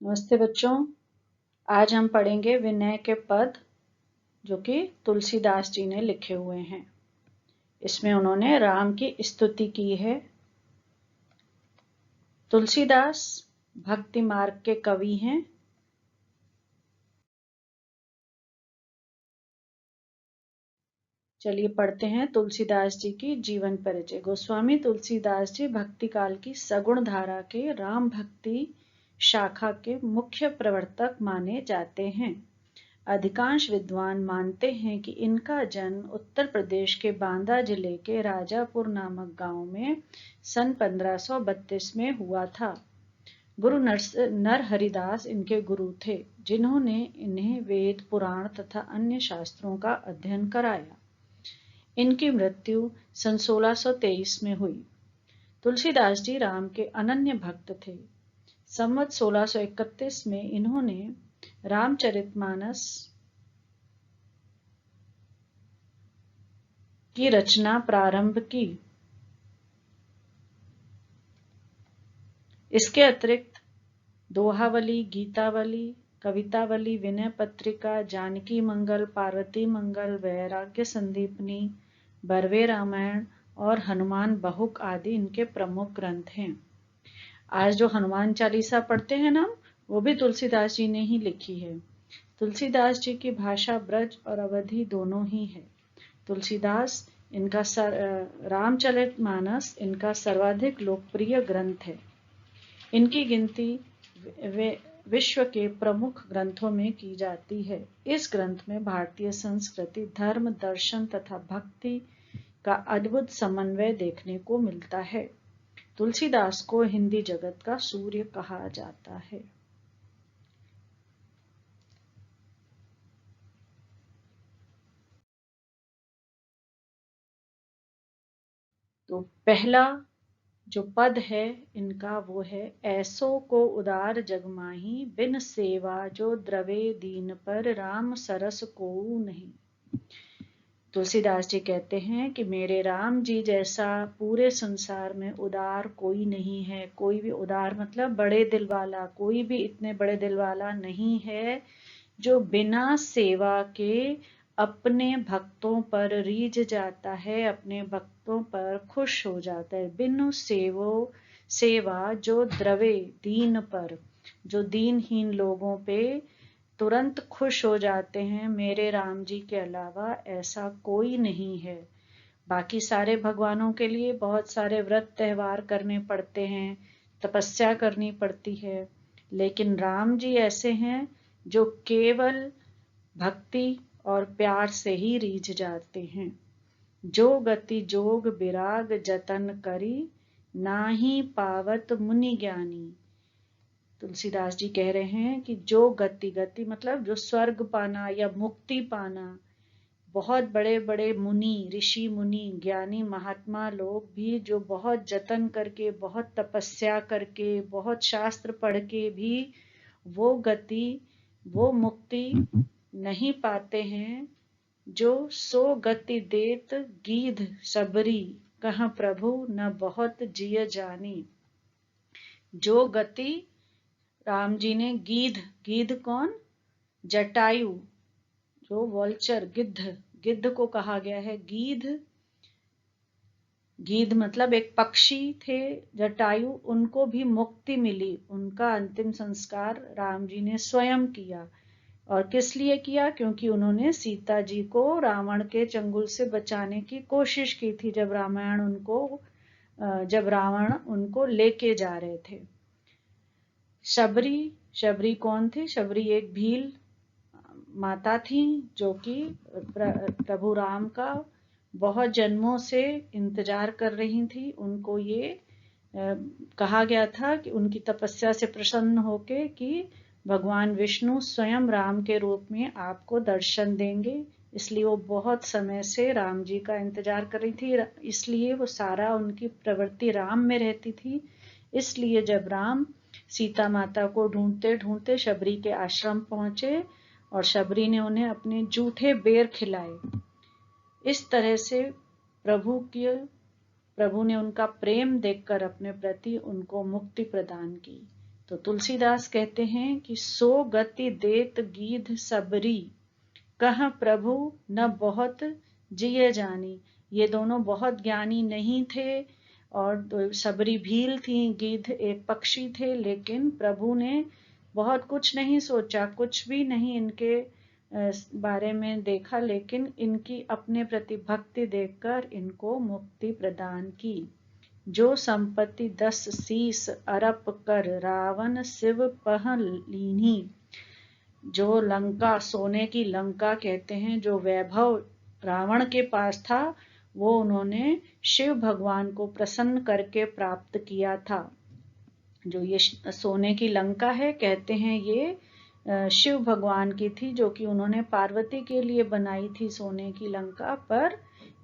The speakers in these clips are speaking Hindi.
नमस्ते बच्चों। आज हम पढ़ेंगे विनय के पद जो कि तुलसीदास जी ने लिखे हुए हैं। इसमें उन्होंने राम की स्तुति की है। तुलसीदास भक्ति मार्ग के कवि हैं। चलिए पढ़ते हैं तुलसीदास जी की जीवन परिचय। गोस्वामी तुलसीदास जी भक्ति काल की सगुण धारा के राम भक्ति शाखा के मुख्य प्रवर्तक माने जाते हैं। अधिकांश विद्वान मानते हैं कि इनका जन्म उत्तर प्रदेश के बांदा जिले के राजापुर नामक गांव में सन 1532 में हुआ था। गुरु नरहरिदास इनके गुरु थे, जिन्होंने इन्हें वेद, पुराण तथा अन्य शास्त्रों का अध्ययन कराया। इनकी मृत्यु सन 1623 में हुई। तुलसीदास जी राम के अनन्य भक्त थे। संवत 1631 में इन्होंने रामचरितमानस की रचना प्रारंभ की। इसके अतिरिक्त दोहावली, गीतावली, कवितावली, विनय पत्रिका, जानकी मंगल, पार्वती मंगल, वैराग्य संदीपनी, बरवे रामायण और हनुमान बहुक आदि इनके प्रमुख ग्रंथ हैं। आज जो हनुमान चालीसा पढ़ते हैं ना, वो भी तुलसीदास जी ने ही लिखी है। तुलसीदास जी की भाषा ब्रज और अवधी दोनों ही है। तुलसीदास इनका रामचरितमानस इनका सर्वाधिक लोकप्रिय ग्रंथ है। इनकी गिनती विश्व के प्रमुख ग्रंथों में की जाती है। इस ग्रंथ में भारतीय संस्कृति, धर्म, दर्शन तथा भक्ति का अद्भुत समन्वय देखने को मिलता है। तुलसीदास को हिंदी जगत का सूर्य कहा जाता है। तो पहला जो पद है इनका वो है, ऐसो को उदार जगमाही, बिन सेवा जो द्रवे दीन पर, राम सरस को नहीं। तुलसीदास जी कहते हैं कि मेरे राम जी जैसा पूरे संसार में उदार कोई नहीं है। कोई भी उदार मतलब बड़े दिल वाला, कोई भी इतने बड़े दिल वाला नहीं है जो बिना सेवा के अपने भक्तों पर रीझ जाता है, अपने भक्तों पर खुश हो जाता है। बिनु सेवा जो द्रवे दीन पर, जो दीनहीन लोगों पे तुरंत खुश हो जाते हैं, मेरे राम जी के अलावा ऐसा कोई नहीं है। बाकी सारे भगवानों के लिए बहुत सारे व्रत त्योहार करने पड़ते हैं, तपस्या करनी पड़ती है, लेकिन राम जी ऐसे हैं जो केवल भक्ति और प्यार से ही रीझ जाते हैं। जो गति जोग विराग जतन करी, नाही पावत मुनि ज्ञानी। तुलसीदास जी कह रहे हैं कि जो गति मतलब जो स्वर्ग पाना या मुक्ति पाना, बहुत बड़े बड़े मुनि, ऋषि मुनि, ज्ञानी महात्मा लोग भी जो बहुत जतन करके, बहुत तपस्या करके, बहुत शास्त्र पढ़ के भी वो गति, वो मुक्ति नहीं पाते हैं। जो सो गति देत गीध सबरी, कह प्रभु न बहुत जिय जानी। जो गति राम जी ने गीध कौन? जटायु, जो वॉल्चर, गिद्ध को कहा गया है गीध मतलब एक पक्षी थे जटायु, उनको भी मुक्ति मिली। उनका अंतिम संस्कार राम जी ने स्वयं किया। और किस लिए किया? क्योंकि उन्होंने सीता जी को रावण के चंगुल से बचाने की कोशिश की थी, जब रावण उनको लेके जा रहे थे। शबरी कौन थी? शबरी एक भील माता थी जो कि प्रभु राम का बहुत जन्मों से इंतजार कर रही थी। उनको ये कहा गया था कि उनकी तपस्या से प्रसन्न होके कि भगवान विष्णु स्वयं राम के रूप में आपको दर्शन देंगे, इसलिए वो बहुत समय से राम जी का इंतजार कर रही थी। इसलिए वो सारा उनकी प्रवृत्ति राम में रहती थी। इसलिए जब राम सीता माता को ढूंढते ढूंढते शबरी के आश्रम पहुंचे और शबरी ने उन्हें अपने जूठे बेर खिलाए, इस तरह से प्रभु ने उनका प्रेम देखकर अपने प्रति उनको मुक्ति प्रदान की। तो तुलसीदास कहते हैं कि सो गति देत गीध सबरी, कह प्रभु न बहुत जिये जानी। ये दोनों बहुत ज्ञानी नहीं थे और सबरी भील थी, गिद्ध एक पक्षी थे, लेकिन प्रभु ने बहुत कुछ नहीं सोचा, कुछ भी नहीं इनके बारे में देखा, लेकिन इनकी अपने प्रति भक्ति देखकर इनको मुक्ति प्रदान की। जो संपत्ति 10 शीस अरप कर रावण शिव पह लीन्ही, जो लंका, सोने की लंका कहते हैं, जो वैभव रावण के पास था वो उन्होंने शिव भगवान को प्रसन्न करके प्राप्त किया था। जो ये सोने की लंका है, कहते हैं ये शिव भगवान की थी, जो कि उन्होंने पार्वती के लिए बनाई थी सोने की लंका, पर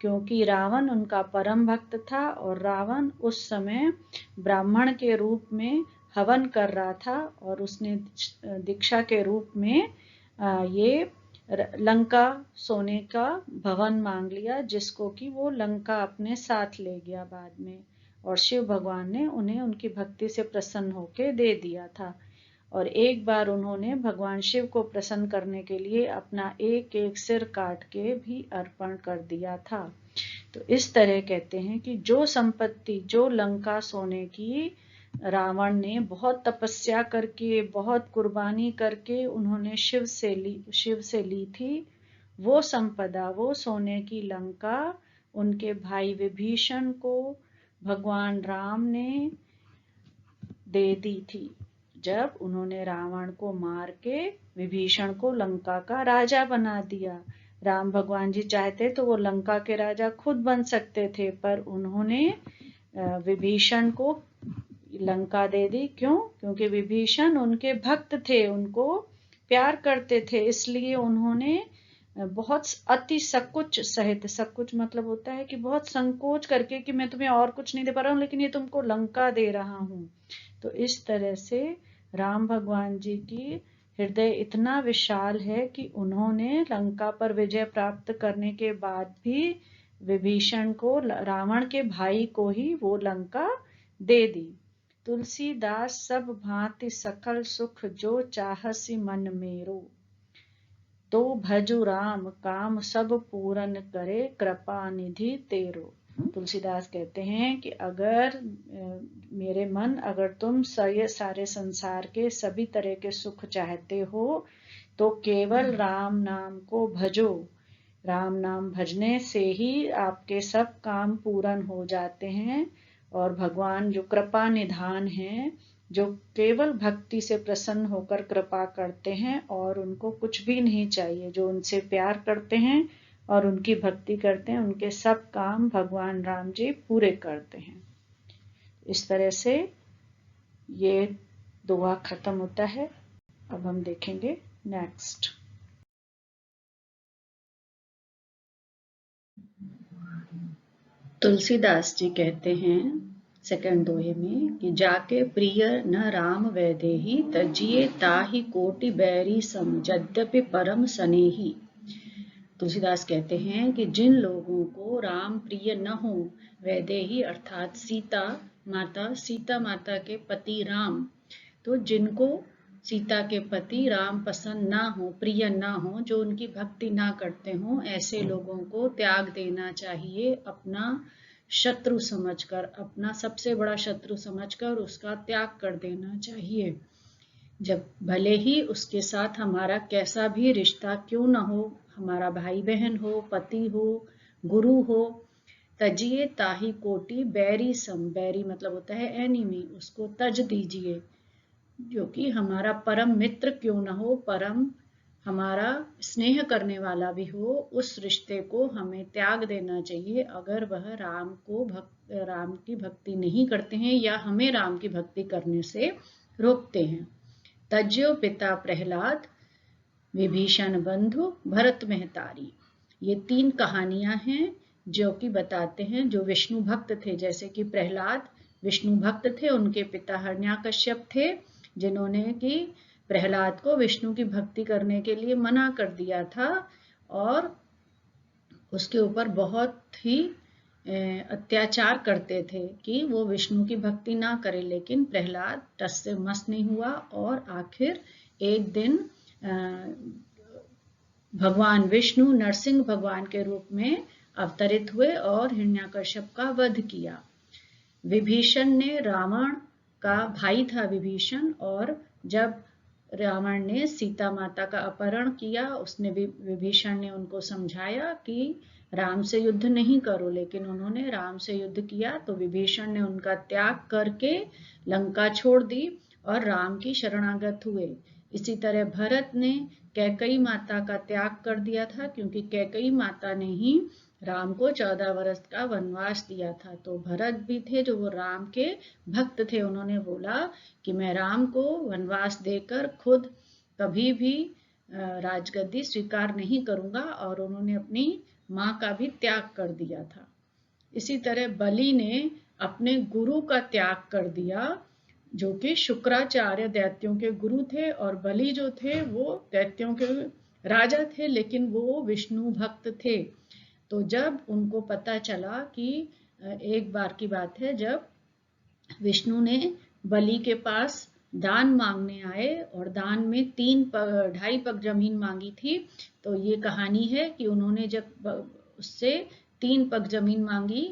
क्योंकि रावण उनका परम भक्त था और रावण उस समय ब्राह्मण के रूप में हवन कर रहा था और उसने दीक्षा के रूप में ये लंका सोने का भवन मांग लिया, जिसको कि वो लंका अपने साथ ले गया बाद में, और शिव भगवान ने उन्हें उनकी भक्ति से प्रसन्न होकर दे दिया था। और एक बार उन्होंने भगवान शिव को प्रसन्न करने के लिए अपना एक एक सिर काट के भी अर्पण कर दिया था। तो इस तरह कहते हैं कि जो संपत्ति, जो लंका सोने की रावण ने बहुत तपस्या करके, बहुत कुर्बानी करके उन्होंने शिव से ली थी, वो संपदा, वो सोने की लंका उनके भाई विभीषण को भगवान राम ने दे दी थी, जब उन्होंने रावण को मार के विभीषण को लंका का राजा बना दिया। राम भगवान जी चाहते तो वो लंका के राजा खुद बन सकते थे, पर उन्होंने विभीषण को लंका दे दी। क्यों? क्योंकि विभीषण उनके भक्त थे, उनको प्यार करते थे, इसलिए उन्होंने बहुत अति सकुच सहित, सकुच मतलब होता है कि बहुत संकोच करके कि मैं तुम्हें और कुछ नहीं दे पा रहा हूं, लेकिन ये तुमको लंका दे रहा हूं। तो इस तरह से राम भगवान जी की हृदय इतना विशाल है कि उन्होंने लंका पर विजय प्राप्त करने के बाद भी विभीषण को, रावण के भाई को ही वो लंका दे दी। तुलसीदास सब भांति सकल सुख जो चाहसी मन मेरो, तो भजु राम काम सब पूरन करे कृपा निधि तेरो। तुलसीदास कहते हैं कि अगर मेरे मन, अगर तुम सारे संसार के सभी तरह के सुख चाहते हो तो केवल राम नाम को भजो। राम नाम भजने से ही आपके सब काम पूर्ण हो जाते हैं। और भगवान जो कृपा निधान हैं, जो केवल भक्ति से प्रसन्न होकर कृपा करते हैं और उनको कुछ भी नहीं चाहिए, जो उनसे प्यार करते हैं और उनकी भक्ति करते हैं, उनके सब काम भगवान राम जी पूरे करते हैं। इस तरह से ये दुआ खत्म होता है। अब हम देखेंगे नेक्स्ट। तुलसीदास जी कहते हैं सेकंड दोहे में कि जाके प्रिय न राम वैदेही, तजिए ताहि कोटि बैरी सम, यद्यपि परम स्नेही। तुलसीदास कहते हैं कि जिन लोगों को राम प्रिय न हो, वैदेही अर्थात सीता माता के पति राम, तो जिनको सीता के पति राम पसंद ना हो, प्रिय ना हो, जो उनकी भक्ति ना करते हो, ऐसे लोगों को त्याग देना चाहिए, अपना शत्रु समझकर, अपना सबसे बड़ा शत्रु समझकर उसका त्याग कर देना चाहिए। जब भले ही उसके साथ हमारा कैसा भी रिश्ता क्यों न हो, हमारा भाई बहन हो, पति हो, गुरु हो, तजिए ताहि कोटि बैरी सम, बैरी मतलब होता है एनिमी, उसको तज दीजिए। जो कि हमारा परम मित्र क्यों न हो, परम हमारा स्नेह करने वाला भी हो, उस रिश्ते को हमें त्याग देना चाहिए अगर वह राम की भक्ति नहीं करते हैं या हमें राम की भक्ति करने से रोकते हैं। तज्यो पिता प्रहलाद, विभीषण बंधु भरत महतारी, ये 3 कहानियां हैं जो कि बताते हैं जो विष्णु भक्त थे। जैसे कि प्रहलाद विष्णु भक्त थे, उनके पिता हिरण्याकश्यप थे, जिन्होंने कि प्रहलाद को विष्णु की भक्ति करने के लिए मना कर दिया था और उसके ऊपर बहुत ही अत्याचार करते थे कि वो विष्णु की भक्ति ना करे, लेकिन प्रहलाद टस से मस नहीं हुआ और आखिर एक दिन भगवान विष्णु नरसिंह भगवान के रूप में अवतरित हुए और हिरण्यकश्यप का वध किया। विभीषण ने, रावण का भाई था विभीषण, और जब रावण ने सीता माता का अपहरण किया, उसने विभीषण ने उनको समझाया कि राम से युद्ध नहीं करो, लेकिन उन्होंने राम से युद्ध किया तो विभीषण ने उनका त्याग करके लंका छोड़ दी और राम की शरणागत हुए। इसी तरह भरत ने कैकई माता का त्याग कर दिया था, क्योंकि कैकई माता ने ही राम को 14 वर्ष का वनवास दिया था। तो भरत भी थे जो वो राम के भक्त थे, उन्होंने बोला कि मैं राम को वनवास देकर खुद कभी भी राजगद्दी स्वीकार नहीं करूंगा, और उन्होंने अपनी माँ का भी त्याग कर दिया था। इसी तरह बलि ने अपने गुरु का त्याग कर दिया, जो कि शुक्राचार्य दैत्यों के गुरु थे, और बलि जो थे वो दैत्यों के राजा थे, लेकिन वो विष्णु भक्त थे। तो जब उनको पता चला कि एक बार की बात है जब विष्णु ने बलि के पास दान मांगने आए और दान में 2.5 पग जमीन मांगी थी, तो ये कहानी है कि उन्होंने जब उससे 3 पग जमीन मांगी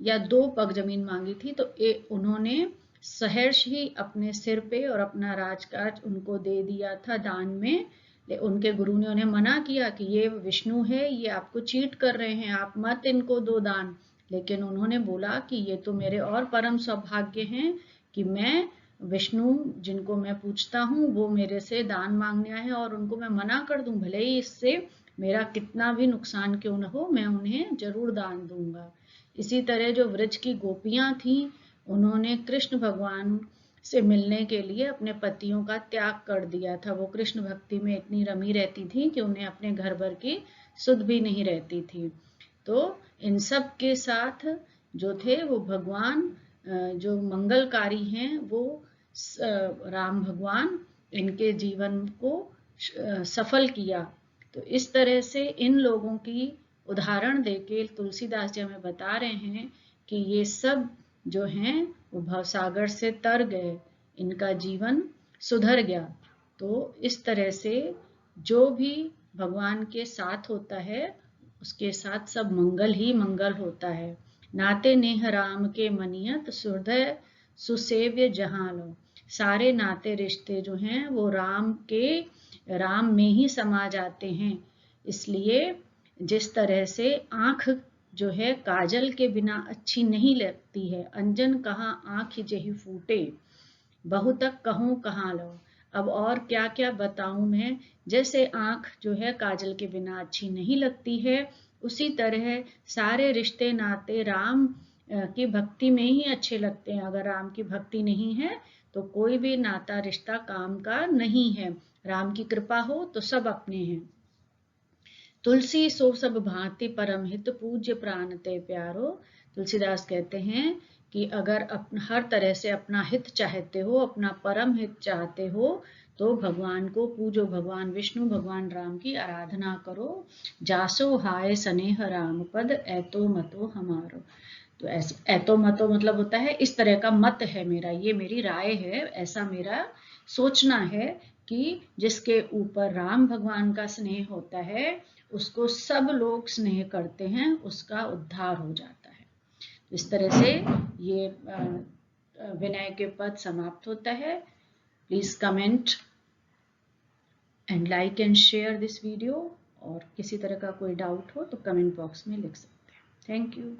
या 2 पग जमीन मांगी थी, तो उन्होंने सहर्ष ही अपने सिर पे और अपना राजकाज उनको दे दिया था दान में। उनके गुरु ने उन्हें मना किया कि ये विष्णु है, ये आपको चीट कर रहे हैं, आप मत इनको दो दान। लेकिन उन्होंने बोला कि ये तो मेरे और परम सौभाग्य हैं कि मैं विष्णु जिनको मैं पूछता हूँ वो मेरे से दान मांगने आए हैं और उनको मैं मना कर दूं, भले ही इससे मेरा कितना भी नुकसान क्यों न हो, मैं उन्हें जरूर दान दूंगा। इसी तरह जो व्रज की गोपियां थीं, उन्होंने कृष्ण भगवान से मिलने के लिए अपने पतियों का त्याग कर दिया था। वो कृष्ण भक्ति में इतनी रमी रहती थी कि उन्हें अपने घर भर की सुध भी नहीं रहती थी। तो इन सब के साथ जो थे वो भगवान जो मंगलकारी हैं, वो राम भगवान इनके जीवन को सफल किया। तो इस तरह से इन लोगों की उदाहरण देके तुलसीदास जी हमें बता रहे हैं कि ये सब जो हैं वो भवसागर से तर गए, इनका जीवन सुधर गया। तो इस तरह से जो भी भगवान के साथ होता है उसके साथ सब मंगल ही मंगल होता है। नाते नेह राम के मनियत हृदय सुसेव्य जहां लो। सारे नाते रिश्ते जो हैं वो राम में ही समा जाते हैं। इसलिए जिस तरह से आंख जो है काजल के बिना अच्छी नहीं लगती है, अंजन कहाँ आंख जही फूटे, बहु तक कहूँ कहाँ लो। अब और क्या क्या बताऊं मैं। जैसे आंख जो है काजल के बिना अच्छी नहीं लगती है, उसी तरह सारे रिश्ते नाते राम की भक्ति में ही अच्छे लगते हैं। अगर राम की भक्ति नहीं है तो कोई भी नाता रिश्ता काम का नहीं है। राम की कृपा हो तो सब अपने हैं। तुलसी सो सब भांति परम हित पूज्य प्राण ते प्यारो। तुलसीदास कहते हैं कि अगर हर तरह से अपना हित चाहते हो, अपना परम हित चाहते हो, तो भगवान को पूजो, भगवान विष्णु भगवान राम की आराधना करो। जासो हाय स्नेह राम पद ऐतो मतो हमारो। तो ऐतो मतो मतलब होता है इस तरह का मत है मेरा, ये मेरी राय है, ऐसा मेरा सोचना है कि जिसके ऊपर राम भगवान का स्नेह होता है उसको सब लोग स्नेह करते हैं, उसका उद्धार हो जाता है। इस तरह से ये विनय के पद समाप्त होता है। Please comment and like and share this video, और किसी तरह का कोई डाउट हो तो कमेंट बॉक्स में लिख सकते हैं। Thank you.